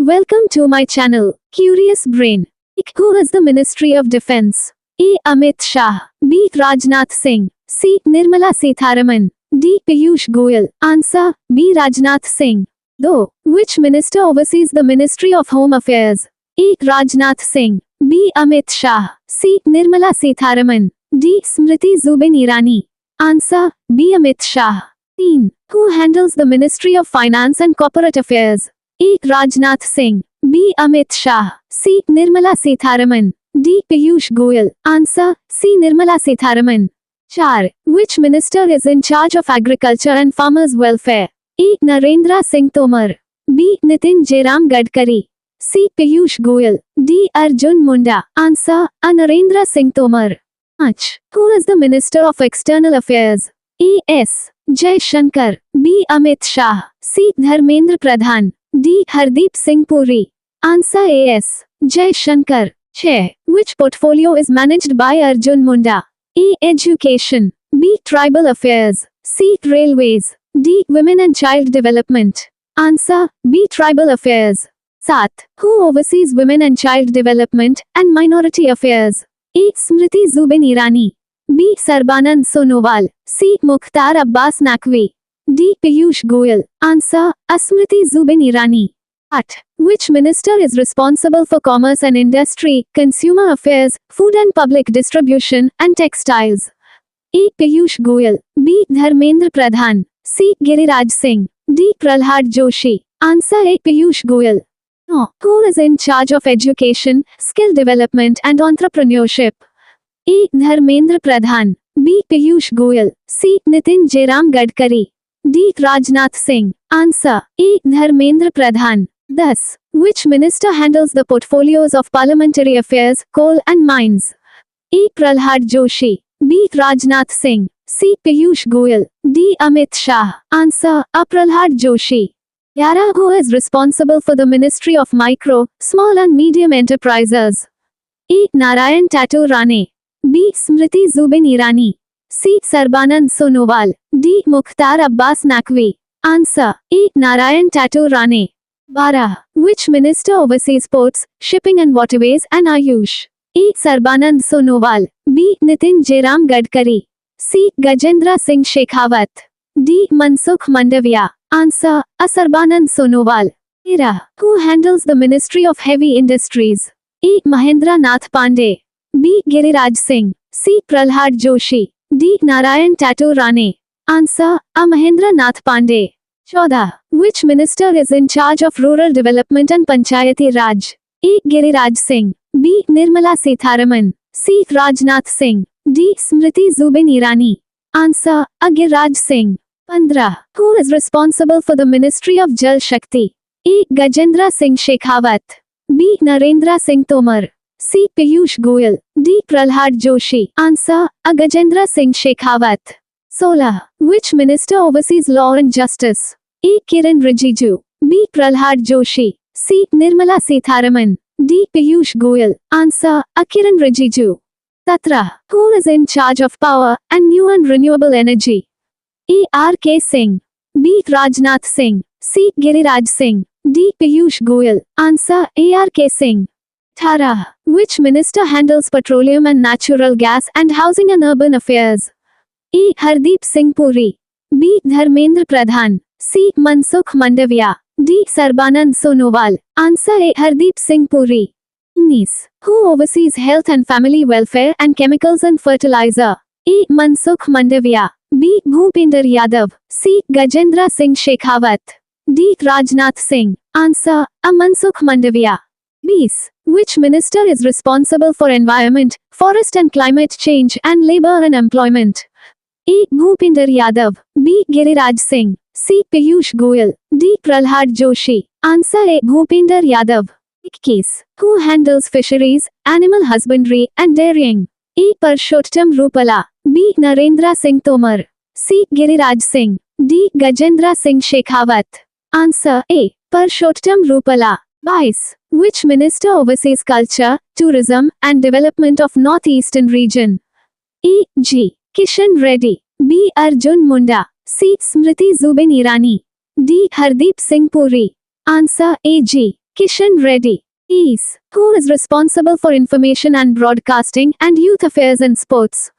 Welcome to my channel, Curious Brain. Who is the Ministry of Defense? A. Amit Shah. B. Rajnath Singh. C. Nirmala Sitharaman. D. Piyush Goyal. Answer: B. Rajnath Singh. Though, which minister oversees the Ministry of Home Affairs? A. Rajnath Singh. B. Amit Shah. C. Nirmala Sitharaman. D. Smriti Zubin Irani. Answer: B. Amit Shah. 3. Who handles the Ministry of Finance and Corporate Affairs? A. Rajnath Singh. B. Amit Shah. C. Nirmala Sitharaman. D. Piyush Goyal. Answer: C. Nirmala Sitharaman. 4. Which minister is in charge of agriculture and farmers' welfare? A. Narendra Singh Tomar. B. Nitin Jairam Gadkari. C. Piyush Goyal. D. Arjun Munda. Answer: A. Narendra Singh Tomar. 5. Who is the Minister of External Affairs? A. S. Jai Shankar. B. Amit Shah. C. Dharmendra Pradhan. D. Hardeep Singh Puri. Answer: A. S. Jai Shankar. 6. Which portfolio is managed by Arjun Munda? A. Education. B. Tribal Affairs. C. Railways. D. Women and Child Development. Answer: B. Tribal Affairs. 7. Who oversees Women and Child Development and Minority Affairs? A. Smriti Zubin Irani. B. Sarbanand Sonowal. C. Mukhtar Abbas Naqvi. D. Piyush Goyal. Answer: Smriti Zubin Irani. 8. Which minister is responsible for commerce and industry, consumer affairs, food and public distribution, and textiles? A. Piyush Goyal. B. Dharmendra Pradhan. C. Giriraj Singh. D. Prahlad Joshi. Answer: A. Piyush Goyal. 9. Who is in charge of education, skill development and entrepreneurship? A. Dharmendra Pradhan. B. Piyush Goyal. C. Nitin Jairam Gadkari. D. Rajnath Singh. Answer: A. Dharmendra Pradhan. 10. Which minister handles the portfolios of parliamentary affairs, coal and mines? A. Prahlad Joshi. B. Rajnath Singh. C. Piyush Goyal. D. Amit Shah. Answer: A. Prahlad Joshi. 11. Who is responsible for the Ministry of Micro, Small and Medium Enterprises? A. Narayan Tatu Rane. B. Smriti Zubin Irani. C. Sarbanand Sonowal. D. Mukhtar Abbas Naqvi. Answer: A. Narayan Tatu Rane. 12. Which minister oversees ports, shipping and waterways and Ayush? A. Sarbanand Sonowal. B. Nitin Jairam Gadkari. C. Gajendra Singh Shekhawat. D. Mansukh Mandavia. Answer: A. Sarbanand Sonowal. 13. Who handles the Ministry of Heavy Industries? A. Mahendra Nath Pandey. B. Giriraj Singh. C. Prahlad Joshi. D. Narayan Tatu Rane. Answer: A. Mahendra Nath Pandey. 14. Which minister is in charge of rural development and Panchayati Raj? A. Giriraj Singh. B. Nirmala Sitharaman. C. Rajnath Singh. D. Smriti Zubin Irani. Answer: A. Giriraj Singh. 15. Who is responsible for the Ministry of Jal Shakti? A. Gajendra Singh Shekhawat. B. Narendra Singh Tomar. C. Piyush Goyal. D. Prahlad Joshi. Answer: A. Gajendra Singh Shekhawat. 16. Which minister oversees law and justice? A. Kiran Rijiju. B. Prahlad Joshi. C. Nirmala Sitharaman. D. Piyush Goyal. Answer: A. Kiran Rijiju. 17. Who is in charge of power and new and renewable energy? A. R. K. Singh. B. Rajnath Singh. C. Giriraj Singh. D. Piyush Goyal. Answer: A. R. K. Singh. 18. Which minister handles petroleum and natural gas and housing and urban affairs? A. Hardeep Singh Puri. B. Dharmendra Pradhan. C. Mansukh Mandavia. D. Sarbanand Sonowal. Answer: A. Hardeep Singh Puri. 19. Who oversees health and family welfare and chemicals and fertilizer? A. Mansukh Mandavia. B. Bhupinder Yadav. C. Gajendra Singh Shekhawat. D. Rajnath Singh. Answer: A. Mansukh Mandavia. 20. Which minister is responsible for environment, forest and climate change and labor and employment? A. Bhupinder Yadav. B. Giriraj Singh. C. Piyush Goyal. D. Prahlad Joshi. Answer: A. Bhupinder Yadav. 21. Who handles fisheries, animal husbandry and dairying? A. Parshottam Rupala. B. Narendra Singh Tomar. C. Giriraj Singh. D. Gajendra Singh Shekhawat. Answer: A. Parshottam Rupala. 22. Which minister oversees culture, tourism, and development of Northeastern region? A. G. Kishan Reddy. B. Arjun Munda. C. Smriti Zubin Irani. D. Hardeep Singh Puri. Answer: A. G. Kishan Reddy. Is. Who is responsible for information and broadcasting and youth affairs and sports?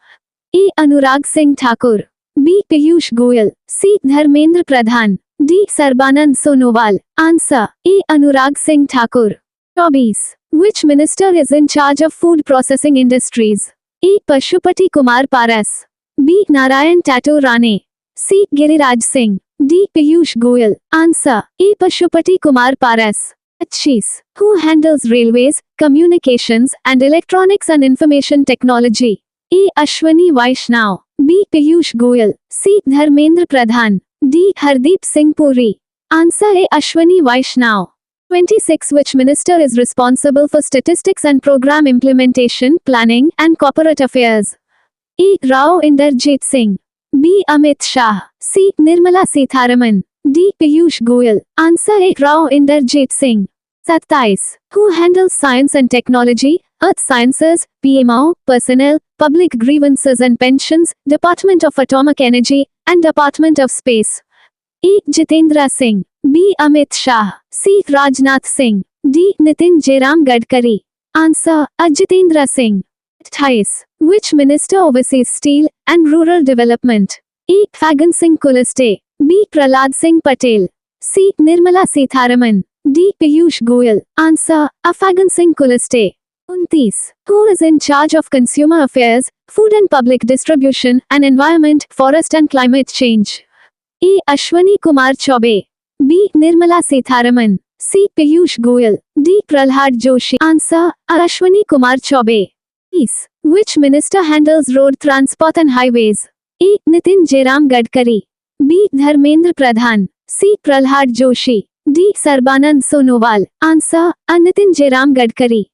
A. Anurag Singh Thakur. B. Piyush Goyal. C. Dharmendra Pradhan. D. Sarbanand Sonowal. Answer. A. Anurag Singh Thakur. Hobbies. Which minister is in charge of food processing industries? A. Pashupati Kumar Paras. B. Narayan Tato Rane. C. Giriraj Singh. D. Piyush Goyal. Answer. A. Pashupati Kumar Paras. Achis. Who handles railways, communications, and electronics and information technology? A. Ashwani Vaishnav. B. Piyush Goyal. C. Dharmendra Pradhan. D. Hardeep Singh Puri. Answer. A. Ashwani Vaishnav. 26. Which minister is responsible for statistics and program implementation, planning, and corporate affairs? A. Rao Inderjit Singh. B. Amit Shah. C. Nirmala Sitharaman. D. Piyush Goyal. Answer. A. Rao Inderjit Singh. 27. Who handles science and technology, earth sciences, PMO, personnel, public grievances and pensions, Department of Atomic Energy, and Department of Space? A. Jitendra Singh. B. Amit Shah. C. Rajnath Singh. D. Nitin Jairam Gadkari. Answer. A. Jitendra Singh. 28. Which minister oversees steel and rural development? A. Fagan Singh Kuliste. B. Prahlad Singh Patel. C. Nirmala Sitharaman. D. Piyush Goyal. Answer. A. Fagan Singh Kuliste. 29. Who is in charge of consumer affairs, food and public distribution, and environment, forest and climate change? A. Ashwani Kumar Chaubey. B. Nirmala Sitharaman. C. Piyush Goyal. D. Prahlad Joshi. Answer. A. Ashwani Kumar Chaubey. Is. Which minister handles road transport and highways? A. Nitin Jairam Gadkari. B. Dharmendra Pradhan. C. Prahlad Joshi. D. Sarbanand Sonowal. Answer. A. Nitin Jairam Gadkari.